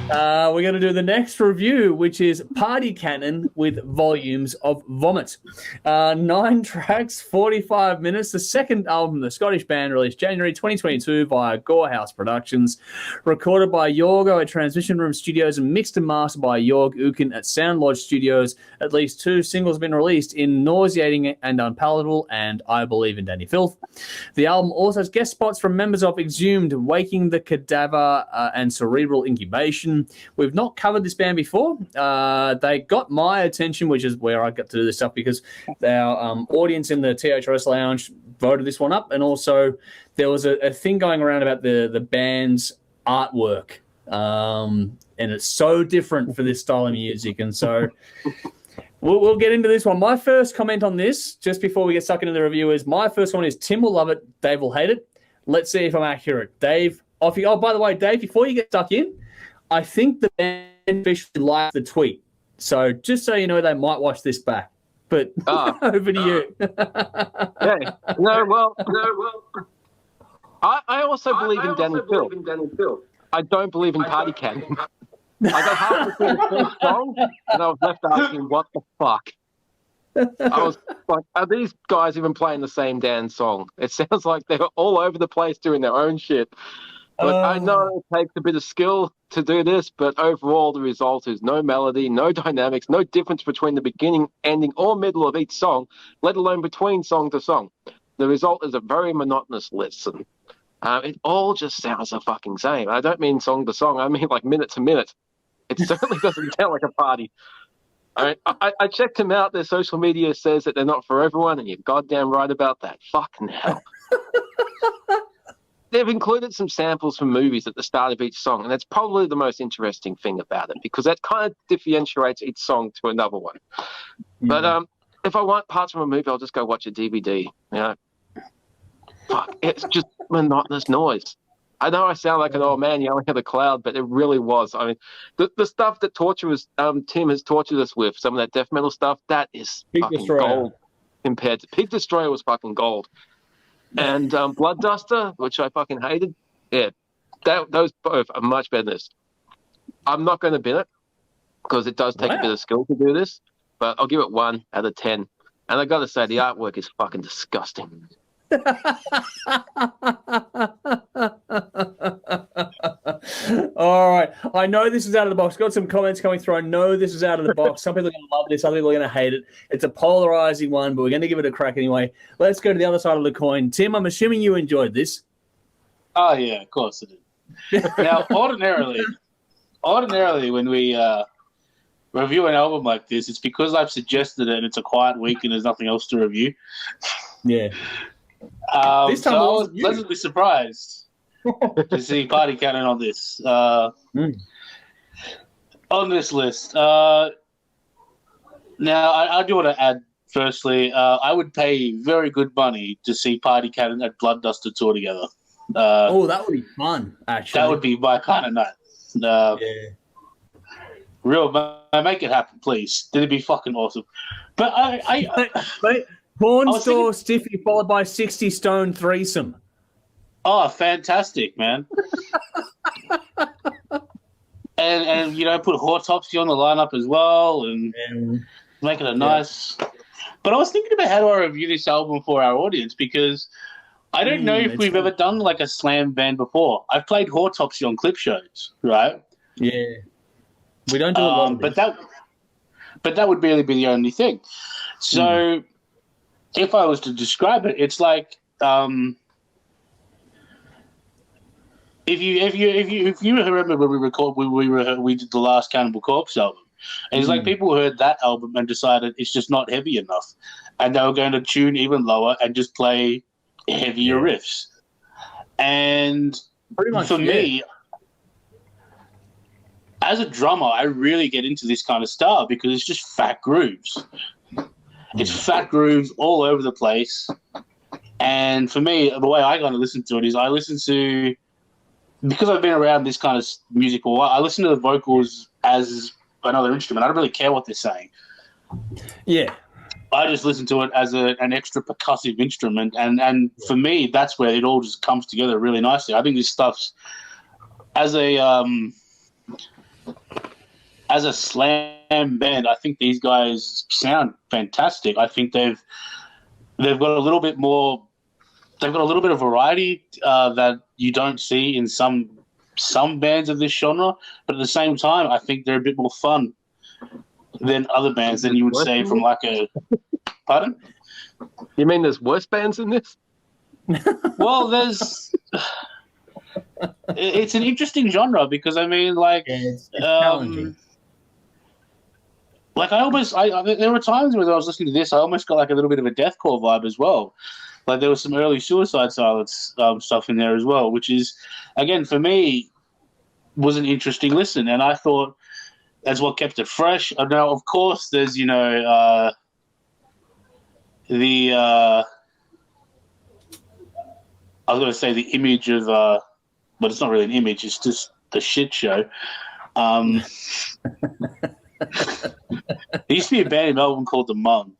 We're going to do the next review, which is Party Cannon with Volumes of Vomit. 9 tracks, 45 minutes. The second album, the Scottish band, released January 2022 via Gorehouse Productions. Recorded by Yorgo at Transmission Room Studios and mixed and mastered by Jorg Uken at Sound Lodge Studios. At least 2 singles have been released in Nauseating and Unpalatable and I Believe in Dani, Filth. The album also has guest spots from members of Exhumed, Waking the Cadaver, and Cerebral Incubation. We've not covered this band before. They got my attention, which is where I got to do this stuff, because our audience in the THRS Lounge voted this one up, and also there was a thing going around about the band's artwork, and it's so different for this style of music, and so we'll get into this one. My first comment on this, just before we get stuck into the review, is my first one is Tim will love it, Dave will hate it. Let's see if I'm accurate. Dave, by the way, Dave, before you get stuck in, I think the band officially liked the tweet. So just so you know, they might watch this back. But over to you. Yeah. No. I also believe in Dani Filth. I don't believe in Party Cannon. I got halfway through the first song, and I was left asking, what the fuck? I was like, are these guys even playing the same damn song? It sounds like they're all over the place doing their own shit. But I know it takes a bit of skill to do this, but overall the result is no melody, no dynamics, no difference between the beginning, ending, or middle of each song, let alone between song to song. The result is a very monotonous listen. It all just sounds the fucking same. I don't mean song to song, I mean like minute to minute. It certainly doesn't sound like a party. I checked them out. Their social media says that they're not for everyone, and you're goddamn right about that. Fucking hell. They've included some samples from movies at the start of each song, and that's probably the most interesting thing about it, because that kind of differentiates each song to another one. Mm. But if I want parts from a movie, I'll just go watch a DVD. You know, fuck, it's just monotonous noise. I know I sound like an old man yelling at a cloud, but it really was. I mean, the stuff that Tim has tortured us with, some of that death metal stuff, that is Pig fucking Destroyer. Gold compared to Pig Destroyer was fucking gold. And Blood Duster, which I fucking hated, yeah, those both are much better than this. I'm not going to bin it, because it does take a bit of skill to do this, but I'll give it 1 out of 10. And I got to say, the artwork is fucking disgusting. All right, I know this is out of the box. Got some comments coming through. I know this is out of the box. Some people are going to love this, other people are going to hate it. It's a polarizing one, but we're going to give it a crack anyway. Let's go to the other side of the coin. Tim, I'm assuming you enjoyed this. Oh yeah, of course I did. Now, ordinarily when we review an album like this, it's because I've suggested it and it's a quiet week and there's nothing else to review. Yeah. This time I was pleasantly surprised to see Party Cannon on this. On this list. Now, I do want to add, firstly, I would pay very good money to see Party Cannon and Blood Duster tour together. That would be fun, actually. That would be my kind of night. Real, make it happen, please. It'd be fucking awesome. But Porn Store Stiffy followed by 60 Stone Threesome. Oh, fantastic, man. and you know, put Autopsy on the lineup as well and make it a nice... But I was thinking about how do I review this album for our audience, because I don't know if we've ever done like a slam band before. I've played Autopsy on clip shows, right? Yeah. We don't do a lot of but that would really be the only thing. So... if I was to describe it, it's like if you remember when we did the last Cannibal Corpse album, and it's like people heard that album and decided it's just not heavy enough, and they were going to tune even lower and just play heavier riffs. And pretty much for me, as a drummer, I really get into this kind of style because it's just fat grooves. It's fat grooves all over the place. And for me, the way I kind of listen to it is I listen to, because I've been around this kind of music for a while, I listen to the vocals as another instrument. I don't really care what they're saying. Yeah. I just listen to it as an extra percussive instrument. And for me, that's where it all just comes together really nicely. I think this stuff's, as a as a slam band, I think these guys sound fantastic. I think they've got a little bit more. They've got a little bit of variety that you don't see in some bands of this genre. But at the same time, I think they're a bit more fun than other bands than you would say from like a. Pardon? You mean there's worse bands than this? Well, it's an interesting genre because I mean, like, it's challenging. Like there were times when I was listening to this, I almost got like a little bit of a deathcore vibe as well. Like there was some early Suicide Silence stuff in there as well, which is, again, for me, was an interesting listen, and I thought that's what kept it fresh. Now, of course, there's I was going to say the image of, but it's not really an image. It's just the shit show. There used to be a band in Melbourne called The Mung.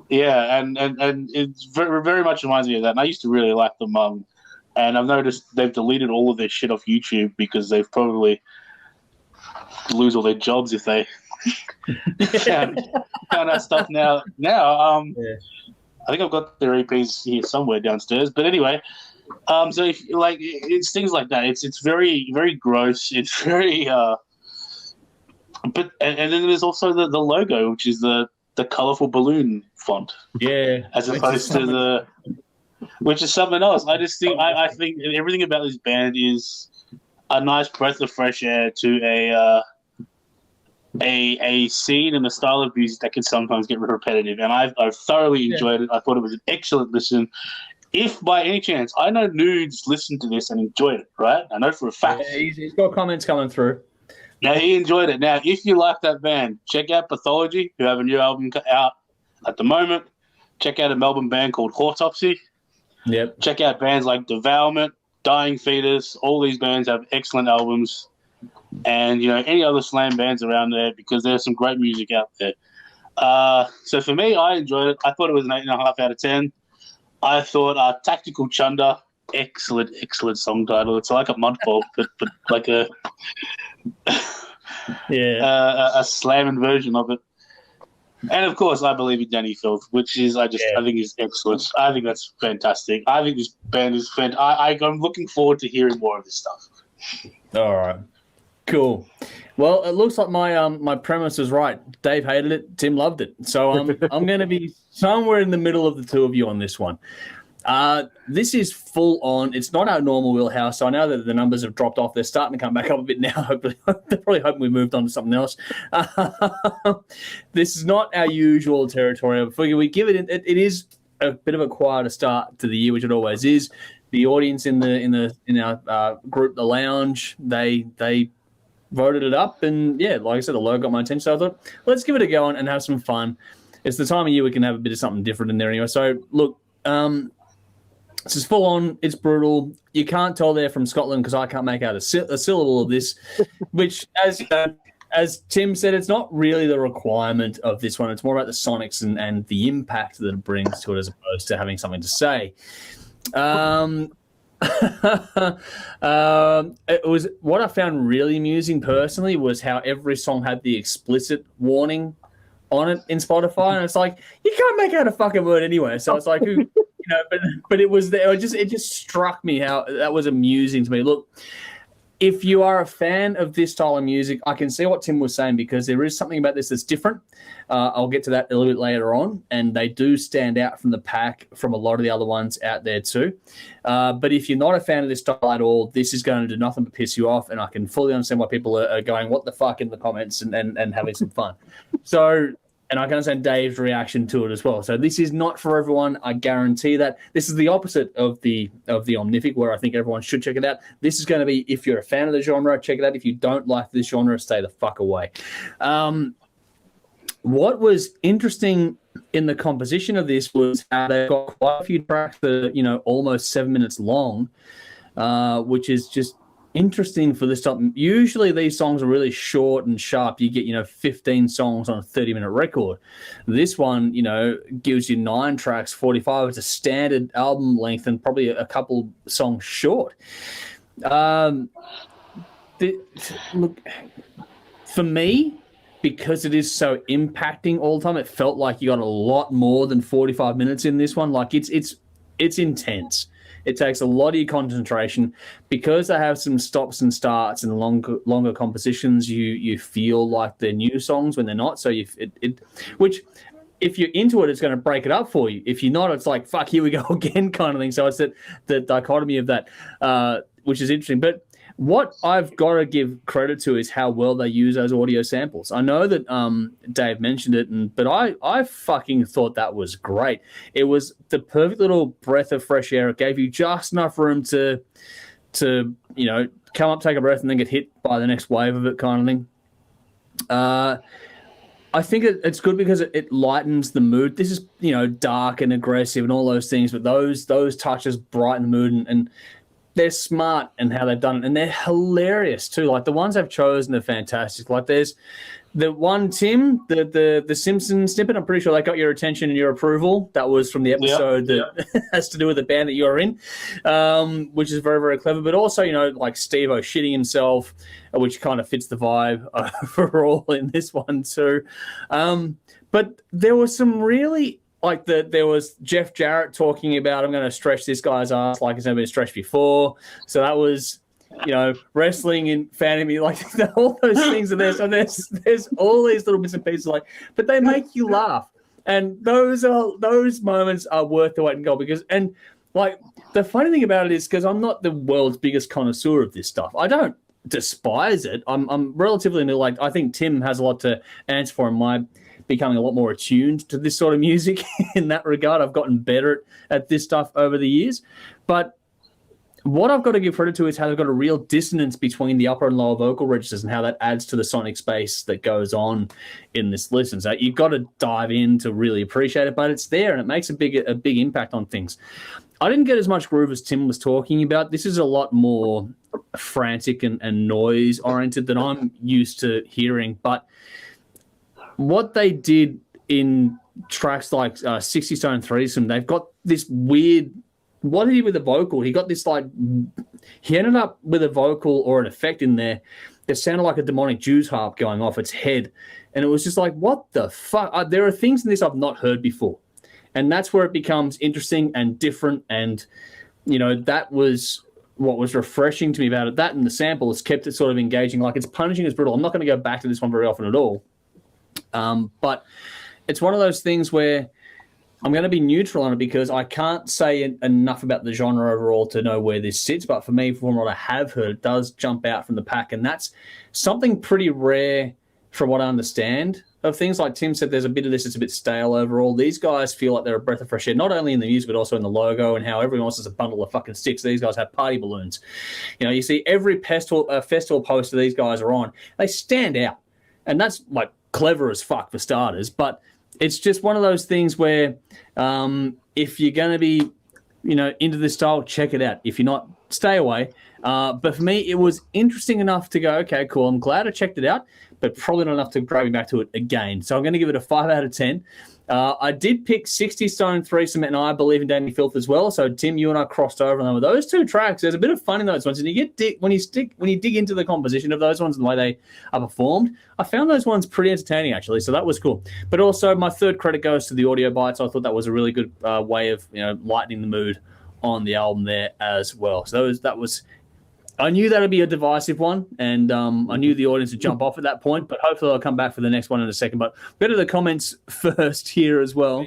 Yeah. And and it very much reminds me of that. And I used to really like The Mung. And I've noticed they've deleted all of their shit off YouTube because they've probably lose all their jobs if they found out stuff now. I think I've got their EPs here somewhere downstairs. But anyway, so if, like, it's things like that. It's very, very gross. It's very but and then there's also the logo, which is the colorful balloon font. Yeah. As opposed to which is something else. I just think I think everything about this band is a nice breath of fresh air to a scene and a style of music that can sometimes get repetitive. And I've thoroughly enjoyed it. I thought it was an excellent listen. If by any chance, I know Nudes listened to this and enjoyed it, right? I know for a fact. Yeah, he's got comments coming through. Now, he enjoyed it. Now, if you like that band, check out Pathology, who have a new album out at the moment. Check out a Melbourne band called Autopsy. Yep. Check out bands like Devourment, Dying Fetus. All these bands have excellent albums. And, any other slam bands around there, because there's some great music out there. So for me, I enjoyed it. I thought it was an 8.5 out of 10. I thought Tactical Chunder, excellent song title. It's like a Mudfall, but like a slamming version of it. And of course, I believe in Dani Filth, which is I think is excellent. I think that's fantastic. I think this band is fantastic. I'm looking forward to hearing more of this stuff. All right, cool. Well, it looks like my premise was right. Dave hated it. Tim loved it. So I'm going to be somewhere in the middle of the two of you on this one. This is full on. It's not our normal wheelhouse. So I know that the numbers have dropped off. They're starting to come back up a bit now. Hopefully, they're probably hoping we moved on to something else. This is not our usual territory. We give it. It is a bit of a quieter start to the year, which it always is. The audience in our group, the lounge, they voted it up, and yeah, like I said, the logo got my attention. So I thought, let's give it a go and have some fun. It's the time of year we can have a bit of something different in there anyway. So look, this is full on. It's brutal. You can't tell they're from Scotland because I can't make out a syllable of this. Which, as Tim said, it's not really the requirement of this one. It's more about the sonics and the impact that it brings to it, as opposed to having something to say. It was what I found really amusing personally was how every song had the explicit warning on it in Spotify, and it's like you can't make out a fucking word anyway. So it's like, but it was there. It just struck me how that was amusing to me. Look, if you are a fan of this style of music, I can see what Tim was saying, because there is something about this that's different. I'll get to that a little bit later on, and they do stand out from the pack from a lot of the other ones out there too. But if you're not a fan of this style at all, this is going to do nothing but piss you off, and I can fully understand why people are going, what the fuck, in the comments and having some fun. So, and I can understand Dave's reaction to it as well. So this is not for everyone. I guarantee that. This is the opposite of the Omnific, where I think everyone should check it out. This is going to be, if you're a fan of the genre, check it out. If you don't like this genre, stay the fuck away. What was interesting in the composition of this was how they've got quite a few tracks that are, almost 7 minutes long, which is just interesting for this type. Usually these songs are really short and sharp. You get 15 songs on a 30-minute record. This one gives you 9 tracks, 45. It's a standard album length and probably a couple songs short. look, for me, because it is so impacting all the time, it felt like you got a lot more than 45 minutes in this one. Like it's intense. It takes a lot of your concentration because they have some stops and starts and longer compositions. You feel like they're new songs when they're not. So which if you're into it, it's going to break it up for you. If you're not, it's like fuck, here we go again kind of thing. So it's the dichotomy of that, which is interesting. But what I've got to give credit to is how well they use those audio samples. I know that Dave mentioned it, but I fucking thought that was great. It was the perfect little breath of fresh air. It gave you just enough room to come up, take a breath, and then get hit by the next wave of it kind of thing. I think it's good because it lightens the mood. This is dark and aggressive and all those things, but those touches brighten the mood and they're smart in how they've done it, and they're hilarious too. Like the ones I've chosen are fantastic. Like there's the one, Tim, the Simpsons snippet. I'm pretty sure that got your attention and your approval. That was from the episode that has to do with the band that you're in, which is very, very clever. But also, like Steve-O shitting himself, which kind of fits the vibe overall in this one too. But there was some really. Like there was Jeff Jarrett talking about, I'm going to stretch this guy's ass like it's never been stretched before. So that was, wrestling and fanning me, like all those things are there. So there's all these little bits and pieces, but they make you laugh, and those moments are worth the wait and go and the funny thing about it is because I'm not the world's biggest connoisseur of this stuff. I don't despise it. I'm relatively new. Like I think Tim has a lot to answer for in my becoming a lot more attuned to this sort of music in that regard. I've gotten better at this stuff over the years. But what I've got to give credit to is how they've got a real dissonance between the upper and lower vocal registers and how that adds to the sonic space that goes on in this listen. So you've got to dive in to really appreciate it, but it's there and it makes a big impact on things. I didn't get as much groove as Tim was talking about. This is a lot more frantic and noise-oriented than I'm used to hearing, but what they did in tracks like 60 Stone Threesome, they've got this weird. What did he with the vocal? He got this he ended up with a vocal or an effect in there that sounded like a demonic Jew's harp going off its head, and it was just like, what the fuck? There are things in this I've not heard before, and that's where it becomes interesting and different. And that was what was refreshing to me about it. That and the sample has kept it sort of engaging. Like it's punishing, it's brutal. I'm not going to go back to this one very often at all. But it's one of those things where I'm going to be neutral on it because I can't say enough about the genre overall to know where this sits. But for me, from what I have heard, it does jump out from the pack. And that's something pretty rare from what I understand of things. Like Tim said, there's a bit of this, it's a bit stale overall. These guys feel like they're a breath of fresh air, not only in the music, but also in the logo and how everyone else is a bundle of fucking sticks. These guys have party balloons. You see every festival poster these guys are on, they stand out. And that's clever as fuck for starters, but it's just one of those things where if you're going to be into this style, check it out. If you're not, stay away. But for me, it was interesting enough to go, okay, cool, I'm glad I checked it out, but probably not enough to grab me back to it again. So I'm going to give it a 5 out of 10. I did pick 60 Stone Threesome and I Believe in Dani, Filth as well. So Tim, you and I crossed over on them with those two tracks. There's a bit of fun in those ones, and when you dig into the composition of those ones and the way they are performed, I found those ones pretty entertaining actually. So that was cool. But also my third credit goes to the audio bites. I thought that was a really good way of lightening the mood on the album there as well. So that was. I knew that would be a divisive one, and I knew the audience would jump off at that point, but hopefully I'll come back for the next one in a second. But go to the comments first here as well.